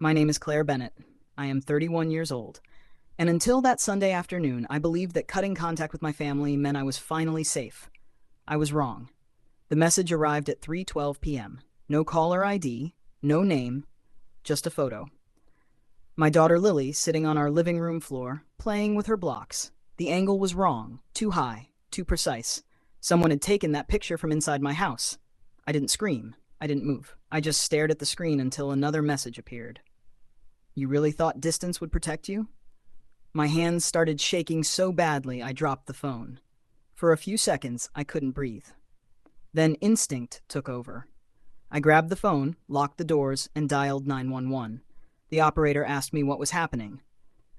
My name is Claire Bennett. I am 31 years old. And until that Sunday afternoon, I believed that cutting contact with my family meant I was finally safe. I was wrong. The message arrived at 3:12 p.m. No caller ID, no name, just a photo. My daughter Lily sitting on our living room floor, playing with her blocks. The angle was wrong, too high, too precise. Someone had taken that picture from inside my house. I didn't scream. I didn't move. I just stared at the screen until another message appeared. You really thought distance would protect you? My hands started shaking so badly I dropped the phone. For a few seconds, I couldn't breathe. Then instinct took over. I grabbed the phone, locked the doors, and dialed 911. The operator asked me what was happening.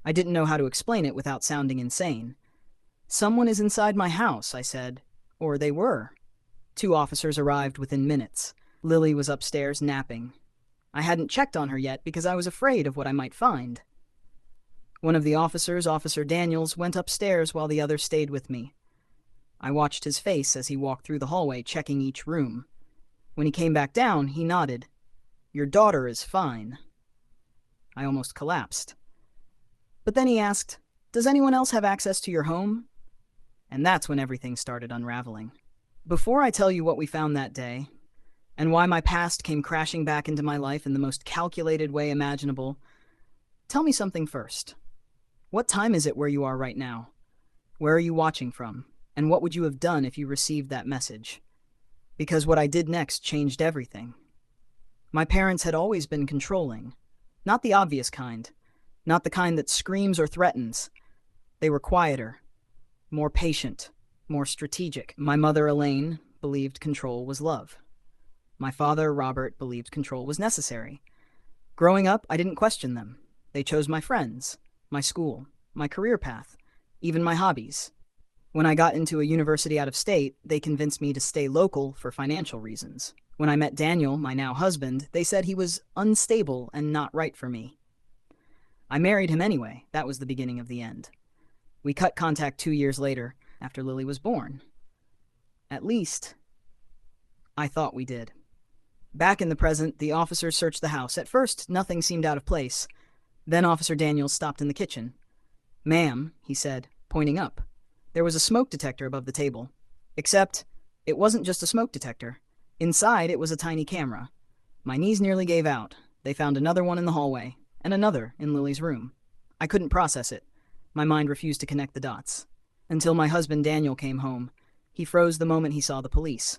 I didn't know how to explain it without sounding insane. Someone is inside my house, I said. Or they were. Two officers arrived within minutes. Lily was upstairs napping. I hadn't checked on her yet because I was afraid of what I might find. One of the officers, Officer Daniels, went upstairs while the other stayed with me. I watched his face as he walked through the hallway, checking each room. When he came back down, he nodded. Your daughter is fine. I almost collapsed. But then he asked, does anyone else have access to your home? And that's when everything started unraveling. Before I tell you what we found that day, and why my past came crashing back into my life in the most calculated way imaginable, tell me something first. What time is it where you are right now? Where are you watching from? And what would you have done if you received that message? Because what I did next changed everything. My parents had always been controlling. Not the obvious kind. Not the kind that screams or threatens. They were quieter, more patient, more strategic. My mother, Elaine, believed control was love. My father, Robert, believed control was necessary. Growing up, I didn't question them. They chose my friends, my school, my career path, even my hobbies. When I got into a university out of state, they convinced me to stay local for financial reasons. When I met Daniel, my now husband, they said he was unstable and not right for me. I married him anyway. That was the beginning of the end. We cut contact 2 years later, after Lily was born. At least, I thought we did. Back in the present, the officers searched the house. At first, nothing seemed out of place. Then Officer Daniels stopped in the kitchen. Ma'am, he said, pointing up. There was a smoke detector above the table. Except, it wasn't just a smoke detector. Inside, it was a tiny camera. My knees nearly gave out. They found another one in the hallway, and another in Lily's room. I couldn't process it. My mind refused to connect the dots. Until my husband Daniel came home. He froze the moment he saw the police.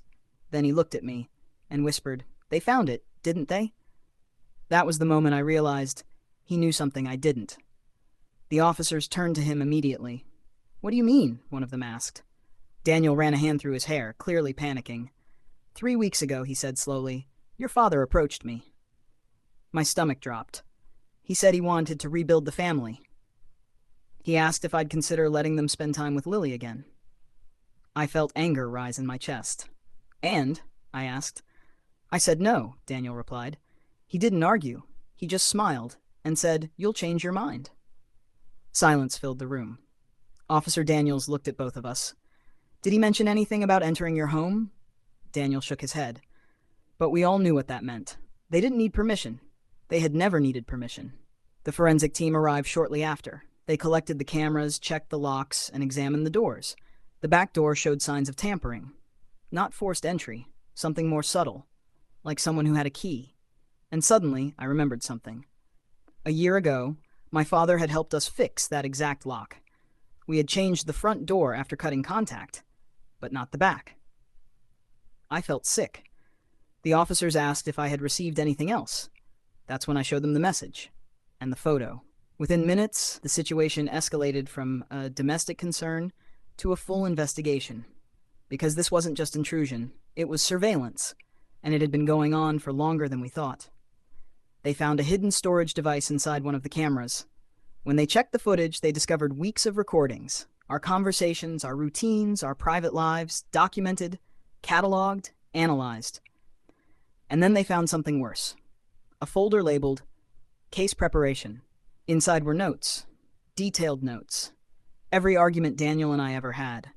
Then he looked at me and whispered, They found it, didn't they? That was the moment I realized he knew something I didn't. The officers turned to him immediately. What do you mean? One of them asked. Daniel ran a hand through his hair, clearly panicking. 3 weeks ago, he said slowly, your father approached me. My stomach dropped. He said he wanted to rebuild the family. He asked if I'd consider letting them spend time with Lily again. I felt anger rise in my chest. And, I asked. I said no, Daniel replied. He didn't argue. He just smiled and said, you'll change your mind. Silence filled the room. Officer Daniels looked at both of us. Did he mention anything about entering your home? Daniel shook his head. But we all knew what that meant. They didn't need permission. They had never needed permission. The forensic team arrived shortly after. They collected the cameras, checked the locks, and examined the doors. The back door showed signs of tampering. Not forced entry, something more subtle, like someone who had a key. And suddenly, I remembered something. A year ago, my father had helped us fix that exact lock. We had changed the front door after cutting contact, but not the back. I felt sick. The officers asked if I had received anything else. That's when I showed them the message and the photo. Within minutes, the situation escalated from a domestic concern to a full investigation. Because this wasn't just intrusion, it was surveillance, and it had been going on for longer than we thought. They found a hidden storage device inside one of the cameras. When they checked the footage, they discovered weeks of recordings. Our conversations, our routines, our private lives, documented, cataloged, analyzed. And then they found something worse. A folder labeled Case Preparation. Inside were notes, detailed notes. Every argument Daniel and I ever had.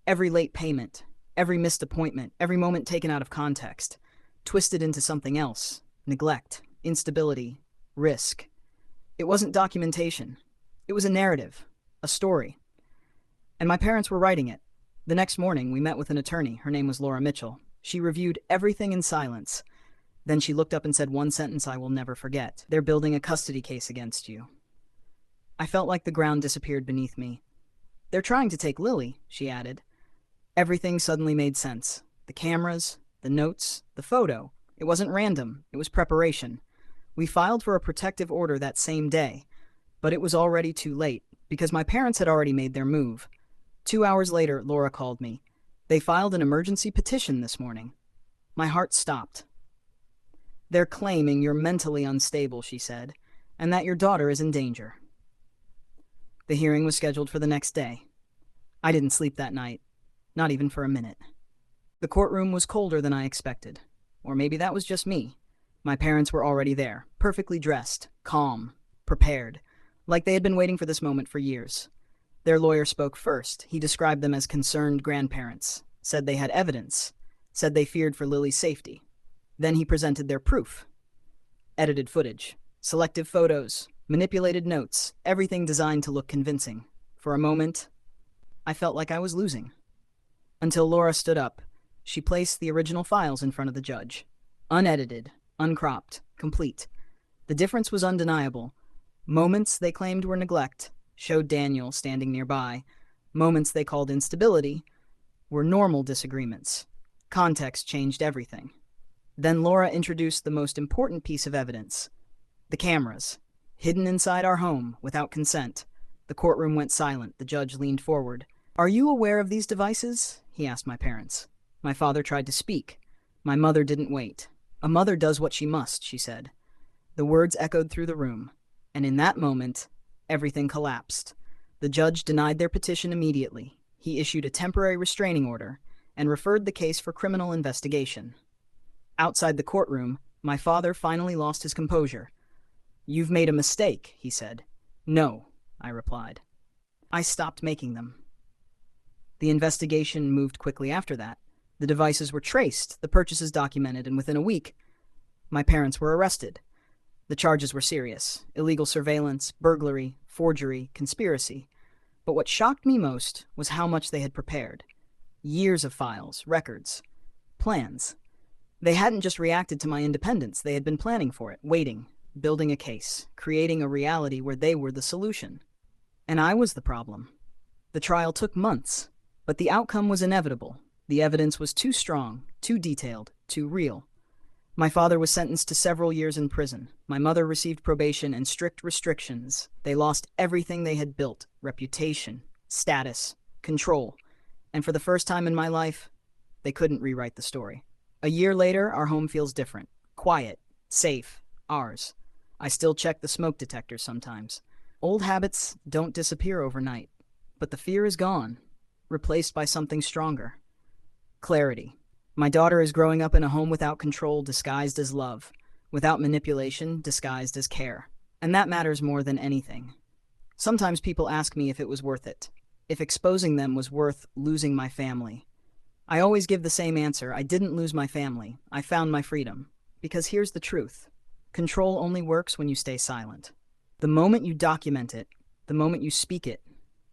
Every late payment, every missed appointment, every moment taken out of context, twisted into something else. Neglect, instability, risk. It wasn't documentation. It was a narrative, a story. And my parents were writing it. The next morning, we met with an attorney. Her name was Laura Mitchell. She reviewed everything in silence. Then she looked up and said one sentence I will never forget. "They're building a custody case against you." I felt like the ground disappeared beneath me. "They're trying to take Lily," she added. Everything suddenly made sense. The cameras, the notes, the photo. It wasn't random. It was preparation. We filed for a protective order that same day, but it was already too late because my parents had already made their move. 2 hours later, Laura called me. "They filed an emergency petition this morning." My heart stopped. "They're claiming you're mentally unstable," she said, "and that your daughter is in danger." The hearing was scheduled for the next day. I didn't sleep that night, not even for a minute. The courtroom was colder than I expected. Or maybe that was just me. My parents were already there, perfectly dressed, calm, prepared, like they had been waiting for this moment for years. Their lawyer spoke first. He described them as concerned grandparents, said they had evidence, said they feared for Lily's safety. Then he presented their proof. Edited footage, selective photos, manipulated notes, everything designed to look convincing. For a moment, I felt like I was losing. Until Laura stood up. She placed the original files in front of the judge. Unedited, uncropped, complete. The difference was undeniable. Moments they claimed were neglect showed Daniel standing nearby. Moments they called instability were normal disagreements. Context changed everything. Then Laura introduced the most important piece of evidence. The cameras, hidden inside our home without consent. The courtroom went silent. The judge leaned forward. "Are you aware of these devices?" he asked my parents. My father tried to speak. My mother didn't wait. "A mother does what she must," she said. The words echoed through the room, and in that moment, everything collapsed. The judge denied their petition immediately. He issued a temporary restraining order and referred the case for criminal investigation. Outside the courtroom, my father finally lost his composure. "You've made a mistake," he said. "No," I replied. I stopped making them. The investigation moved quickly after that. The devices were traced, the purchases documented, and within a week, my parents were arrested. The charges were serious: illegal surveillance, burglary, forgery, conspiracy. But what shocked me most was how much they had prepared. Years of files, records, plans. They hadn't just reacted to my independence, they had been planning for it, waiting, building a case, creating a reality where they were the solution. And I was the problem. The trial took months, but the outcome was inevitable. The evidence was too strong, too detailed, too real. My father was sentenced to several years in prison. My mother received probation and strict restrictions. They lost everything they had built: reputation, status, control. And for the first time in my life, they couldn't rewrite the story. A year later, our home feels different. Quiet, safe, ours. I still check the smoke detector sometimes. Old habits don't disappear overnight, but the fear is gone, replaced by something stronger. Clarity. My daughter is growing up in a home without control disguised as love, without manipulation disguised as care. And that matters more than anything. Sometimes people ask me if it was worth it, if exposing them was worth losing my family. I always give the same answer: I didn't lose my family, I found my freedom. Because here's the truth: control only works when you stay silent. The moment you document it, the moment you speak it,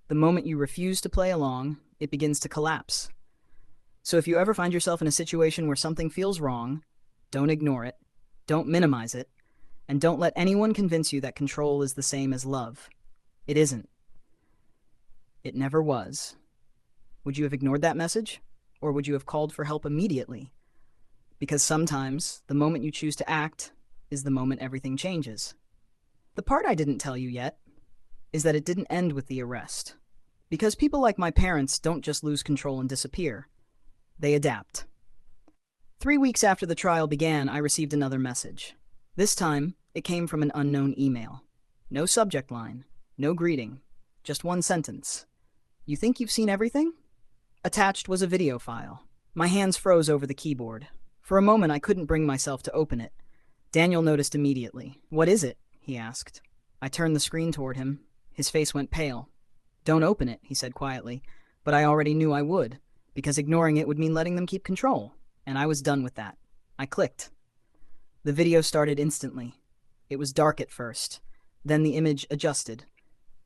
the moment you refuse to play along, it begins to collapse. So if you ever find yourself in a situation where something feels wrong, don't ignore it, don't minimize it, and don't let anyone convince you that control is the same as love. It isn't. It never was. Would you have ignored that message? Or would you have called for help immediately? Because sometimes the moment you choose to act is the moment everything changes. The part I didn't tell you yet is that it didn't end with the arrest. Because people like my parents don't just lose control and disappear. They adapt. 3 weeks after the trial began, I received another message. This time, it came from an unknown email. No subject line, no greeting, just one sentence. "You think you've seen everything?" Attached was a video file. My hands froze over the keyboard. For a moment, I couldn't bring myself to open it. Daniel noticed immediately. "What is it?" he asked. I turned the screen toward him. His face went pale. "Don't open it," he said quietly, but I already knew I would, because ignoring it would mean letting them keep control, and I was done with that. I clicked. The video started instantly. It was dark at first. Then the image adjusted,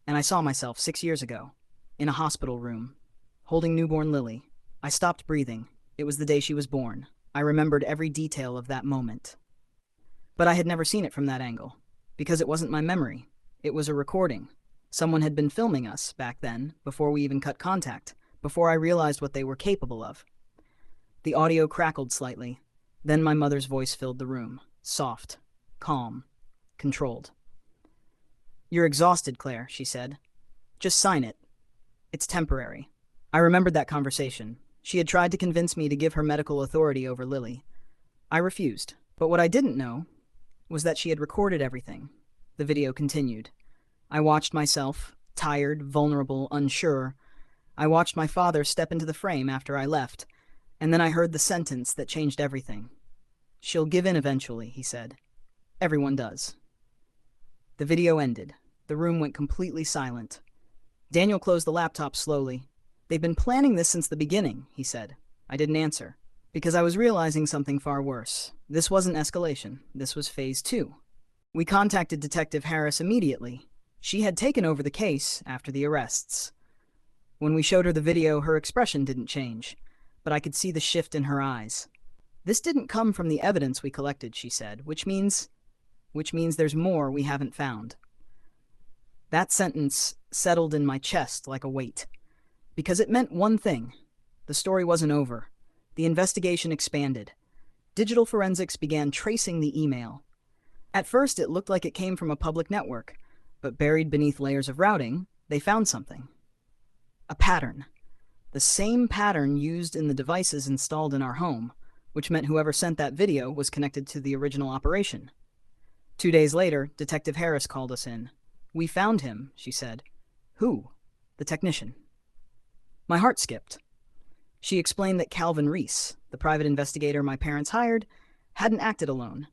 and I saw myself 6 years ago, in a hospital room, holding newborn Lily. I stopped breathing. It was the day she was born. I remembered every detail of that moment. But I had never seen it from that angle, because it wasn't my memory. It was a recording. Someone had been filming us back then, before we even cut contact, before I realized what they were capable of. The audio crackled slightly. Then my mother's voice filled the room, soft, calm, controlled. "You're exhausted, Claire," she said. "Just sign it. It's temporary." I remembered that conversation. She had tried to convince me to give her medical authority over Lily. I refused, but what I didn't know was that she had recorded everything. The video continued. I watched myself, tired, vulnerable, unsure. I watched my father step into the frame after I left, and then I heard the sentence that changed everything. "She'll give in eventually," he said. "Everyone does." The video ended. The room went completely silent. Daniel closed the laptop slowly. "They've been planning this since the beginning," he said. I didn't answer, because I was realizing something far worse. This wasn't escalation. This was phase 2. We contacted Detective Harris immediately. She had taken over the case after the arrests. When we showed her the video, her expression didn't change, but I could see the shift in her eyes. "This didn't come from the evidence we collected," she said, which means there's more we haven't found. That sentence settled in my chest like a weight, because it meant one thing. The story wasn't over. The investigation expanded. Digital forensics began tracing the email. At first, it looked like it came from a public network, but buried beneath layers of routing, they found something. A pattern. The same pattern used in the devices installed in our home, which meant whoever sent that video was connected to the original operation. 2 days later, Detective Harris called us in. "We found him," she said. "Who?" "The technician." My heart skipped. She explained that Calvin Reese, the private investigator my parents hired, hadn't acted alone.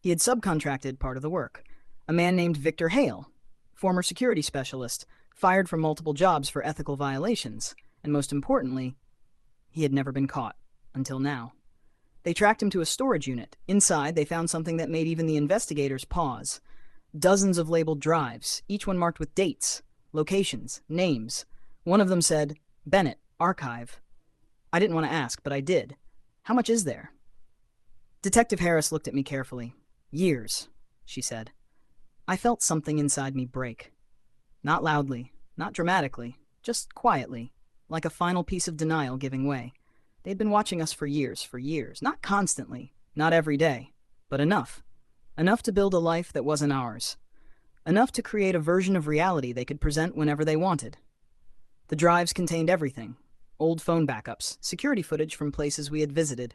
He had subcontracted part of the work. A man named Victor Hale, former security specialist, fired from multiple jobs for ethical violations, and most importantly, he had never been caught, until now. They tracked him to a storage unit. Inside, they found something that made even the investigators pause. Dozens of labeled drives, each one marked with dates, locations, names. One of them said, "Bennett, Archive." I didn't want to ask, but I did. "How much is there?" Detective Harris looked at me carefully. "Years," she said. I felt something inside me break. Not loudly, not dramatically, just quietly, like a final piece of denial giving way. They'd been watching us for years, not constantly, not every day, but enough. Enough to build a life that wasn't ours. Enough to create a version of reality they could present whenever they wanted. The drives contained everything. Old phone backups, security footage from places we had visited,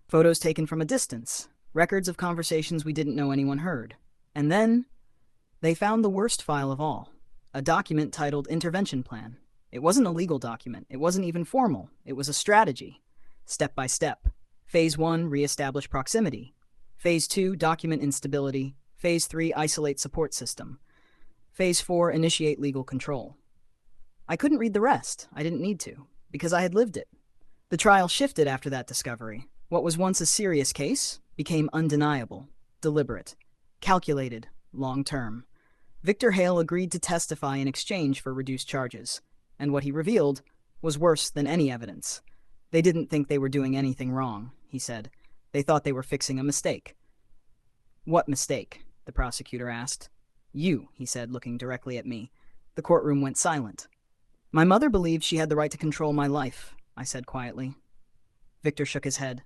photos taken from a distance, records of conversations we didn't know anyone heard. And then they found the worst file of all, a document titled Intervention Plan. It wasn't a legal document. It wasn't even formal. It was a strategy. Step by step. Phase 1, reestablish proximity. Phase 2, document instability. Phase 3, isolate support system. Phase 4, initiate legal control. I couldn't read the rest. I didn't need to, because I had lived it. The trial shifted after that discovery. What was once a serious case became undeniable, deliberate, calculated, long-term. Victor Hale agreed to testify in exchange for reduced charges, and what he revealed was worse than any evidence. They didn't think they were doing anything wrong, he said. They thought they were fixing a mistake. "What mistake?" the prosecutor asked. "You," he said, looking directly at me. The courtroom went silent. "My mother believed she had the right to control my life," I said quietly. Victor shook his head.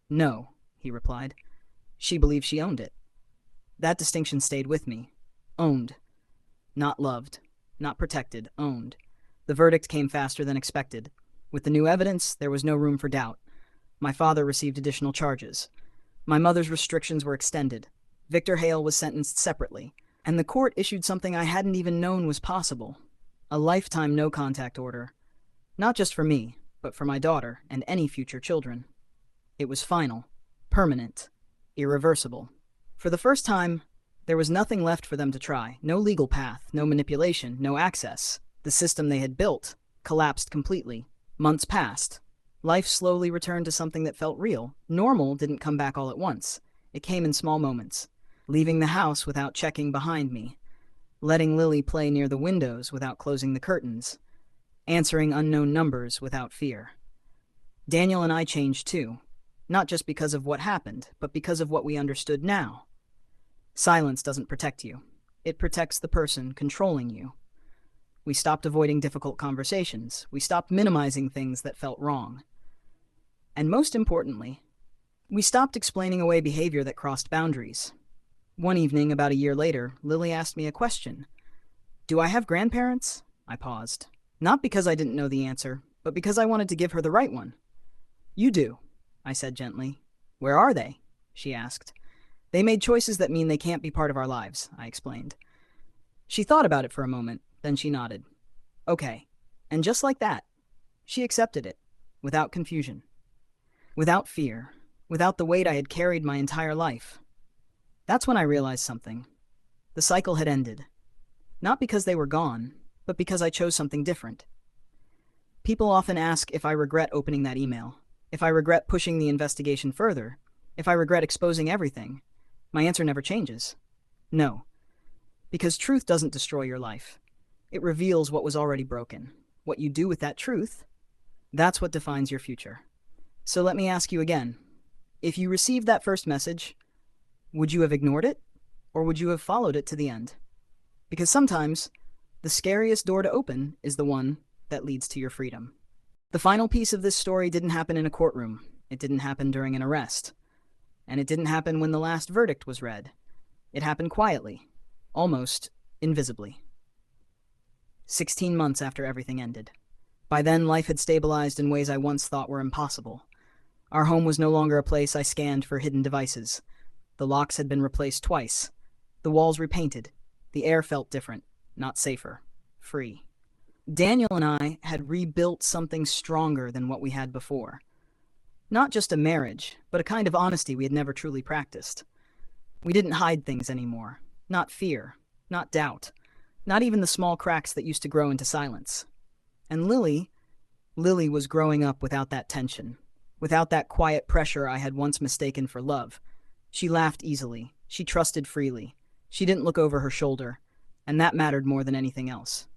"No," he replied. "She believed she owned it." That distinction stayed with me. Owned. Not loved. Not protected. Owned. The verdict came faster than expected. With the new evidence, there was no room for doubt. My father received additional charges. My mother's restrictions were extended. Victor Hale was sentenced separately, and the court issued something I hadn't even known was possible. A lifetime no-contact order. Not just for me, but for my daughter and any future children. It was final, permanent, irreversible. For the first time, there was nothing left for them to try. No legal path, no manipulation, no access. The system they had built collapsed completely. Months passed. Life slowly returned to something that felt real. Normal didn't come back all at once. It came in small moments. leaving the house without checking behind me, letting Lily play near the windows without closing the curtains, answering unknown numbers without fear. Daniel and I changed too, not just because of what happened, but because of what we understood now. Silence doesn't protect you. It protects the person controlling you. We stopped avoiding difficult conversations. We stopped minimizing things that felt wrong. And most importantly, we stopped explaining away behavior that crossed boundaries. One evening, about a year later, Lily asked me a question. "Do I have grandparents?" I paused. Not because I didn't know the answer, but because I wanted to give her the right one. "You do," I said gently. "Where are they?" she asked. "They made choices that mean they can't be part of our lives," I explained. She thought about it for a moment, then she nodded. "Okay." And just like that, she accepted it, without confusion, without fear, without the weight I had carried my entire life. That's when I realized something. The cycle had ended. Not because they were gone, but because I chose something different. People often ask if I regret opening that email, if I regret pushing the investigation further, if I regret exposing everything. My answer never changes. No. Because truth doesn't destroy your life. It reveals what was already broken. What you do with that truth, that's what defines your future. So let me ask you again. If you received that first message, would you have ignored it? Or would you have followed it to the end? Because sometimes, the scariest door to open is the one that leads to your freedom. The final piece of this story didn't happen in a courtroom. It didn't happen during an arrest. And it didn't happen when the last verdict was read. It happened quietly, almost invisibly. 16 months after everything ended. By then, life had stabilized in ways I once thought were impossible. Our home was no longer a place I scanned for hidden devices. The locks had been replaced twice. The walls repainted. The air felt different, not safer, free. Daniel and I had rebuilt something stronger than what we had before. Not just a marriage, but a kind of honesty we had never truly practiced. We didn't hide things anymore. Not fear, not doubt, not even the small cracks that used to grow into silence. And Lily was growing up without that tension, without that quiet pressure I had once mistaken for love. She laughed easily. She trusted freely. She didn't look over her shoulder, and that mattered more than anything else.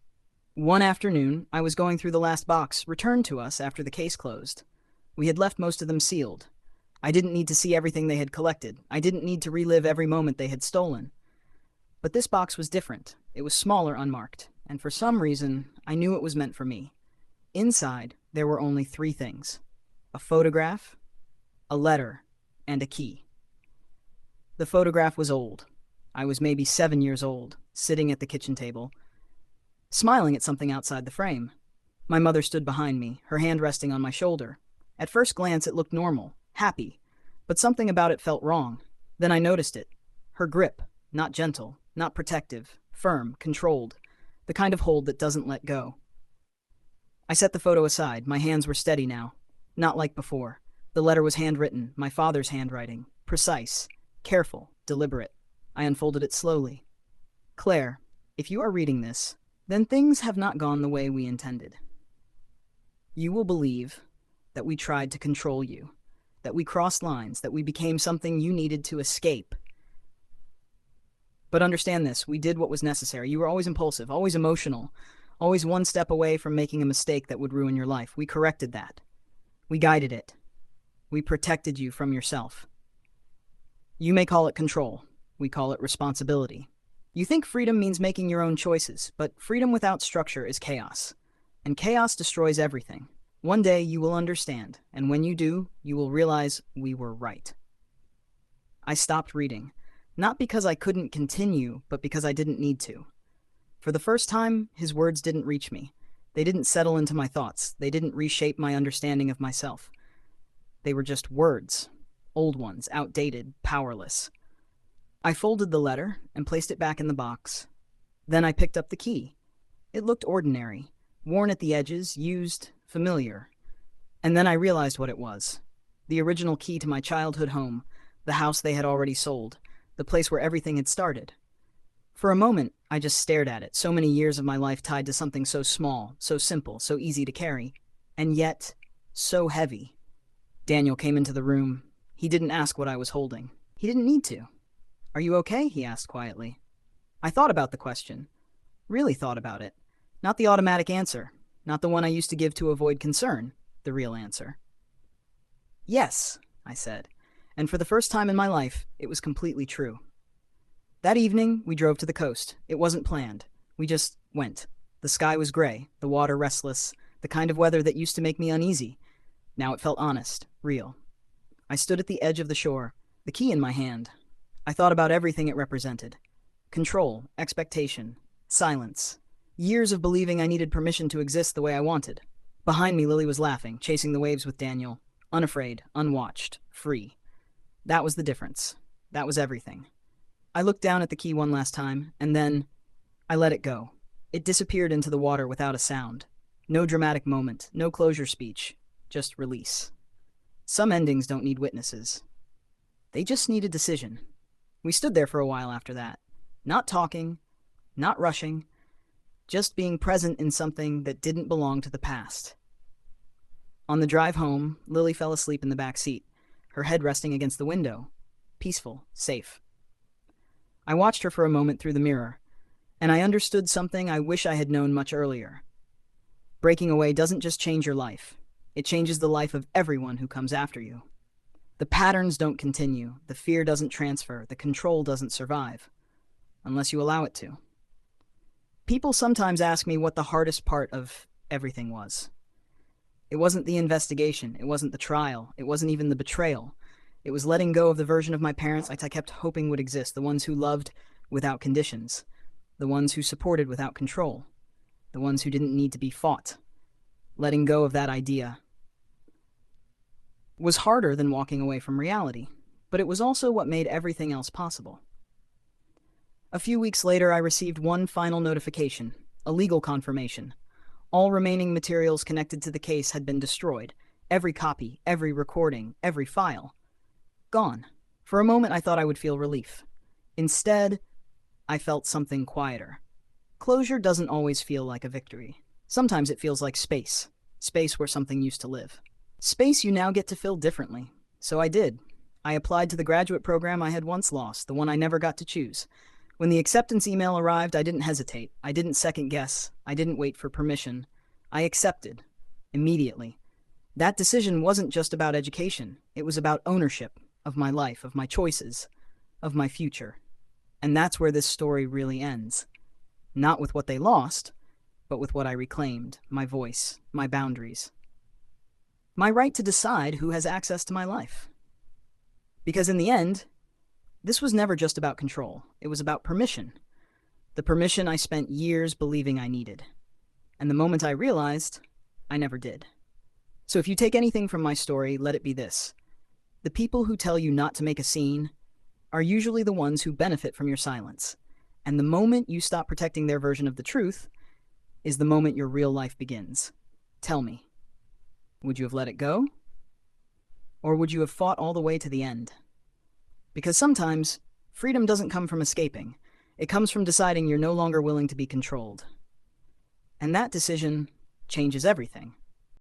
One afternoon, I was going through the last box returned to us after the case closed. We had left most of them sealed. I didn't need to see everything they had collected. I didn't need to relive every moment they had stolen. But this box was different. It was smaller, unmarked, and for some reason, I knew it was meant for me. Inside, there were only 3 things: a photograph, a letter, and a key. The photograph was old. I was maybe 7 years old, sitting at the kitchen table, smiling at something outside the frame. My mother stood behind me, her hand resting on my shoulder. At first glance, it looked normal, happy, but something about it felt wrong. Then I noticed it. Her grip, not gentle, not protective, firm, controlled, the kind of hold that doesn't let go. I set the photo aside. My hands were steady now, not like before. The letter was handwritten, my father's handwriting, precise, careful, deliberate. I unfolded it slowly. "Claire, if you are reading this, then things have not gone the way we intended. You will believe that we tried to control you, that we crossed lines, that we became something you needed to escape. But understand this, we did what was necessary. You were always impulsive, always emotional, always one step away from making a mistake that would ruin your life. We corrected that. We guided it. We protected you from yourself. You may call it control. We call it responsibility. You think freedom means making your own choices, but freedom without structure is chaos. And chaos destroys everything. One day you will understand, and when you do, you will realize we were right." I stopped reading, not because I couldn't continue, but because I didn't need to. For the first time, his words didn't reach me. They didn't settle into my thoughts. They didn't reshape my understanding of myself. They were just words, old ones, outdated, powerless. I folded the letter and placed it back in the box. Then I picked up the key. It looked ordinary, worn at the edges, used, familiar. And then I realized what it was. The original key to my childhood home, the house they had already sold, the place where everything had started. For a moment, I just stared at it, so many years of my life tied to something so small, so simple, so easy to carry, and yet so heavy. Daniel came into the room. He didn't ask what I was holding. He didn't need to. "Are you okay?" he asked quietly. I thought about the question, really thought about it. Not the automatic answer, not the one I used to give to avoid concern, the real answer. "Yes," I said, and for the first time in my life, it was completely true. That evening, we drove to the coast. It wasn't planned. We just went. The sky was gray, the water restless, the kind of weather that used to make me uneasy. Now it felt honest, real. I stood at the edge of the shore, the key in my hand. I thought about everything it represented. Control, expectation, silence. Years of believing I needed permission to exist the way I wanted. Behind me, Lily was laughing, chasing the waves with Daniel. Unafraid, unwatched, free. That was the difference. That was everything. I looked down at the key one last time, and then I let it go. It disappeared into the water without a sound. No dramatic moment, no closure speech, just release. Some endings don't need witnesses. They just need a decision. We stood there for a while after that. Not talking, not rushing, just being present in something that didn't belong to the past. On the drive home, Lily fell asleep in the back seat, her head resting against the window. Peaceful, safe. I watched her for a moment through the mirror, and I understood something I wish I had known much earlier. Breaking away doesn't just change your life. It changes the life of everyone who comes after you. The patterns don't continue, the fear doesn't transfer, the control doesn't survive, unless you allow it to. People sometimes ask me what the hardest part of everything was. It wasn't the investigation, it wasn't the trial, it wasn't even the betrayal. It was letting go of the version of my parents I kept hoping would exist, the ones who loved without conditions, the ones who supported without control, the ones who didn't need to be fought. Letting go of that idea was harder than walking away from reality, but it was also what made everything else possible. A few weeks later, I received one final notification, a legal confirmation. All remaining materials connected to the case had been destroyed. Every copy, every recording, every file. Gone. For a moment, I thought I would feel relief. Instead, I felt something quieter. Closure doesn't always feel like a victory. Sometimes it feels like space. Space where something used to live. Space you now get to fill differently. So I did. I applied to the graduate program I had once lost, the one I never got to choose. When the acceptance email arrived, I didn't hesitate. I didn't second guess. I didn't wait for permission. I accepted. Immediately. That decision wasn't just about education. It was about ownership of my life, of my choices, of my future. And that's where this story really ends. Not with what they lost, but with what I reclaimed, my voice, my boundaries. My right to decide who has access to my life. Because in the end, this was never just about control. It was about permission. The permission I spent years believing I needed. And the moment I realized, I never did. So if you take anything from my story, let it be this. The people who tell you not to make a scene are usually the ones who benefit from your silence. And the moment you stop protecting their version of the truth is the moment your real life begins. Tell me, would you have let it go? Or would you have fought all the way to the end? Because sometimes, freedom doesn't come from escaping. It comes from deciding you're no longer willing to be controlled. And that decision changes everything.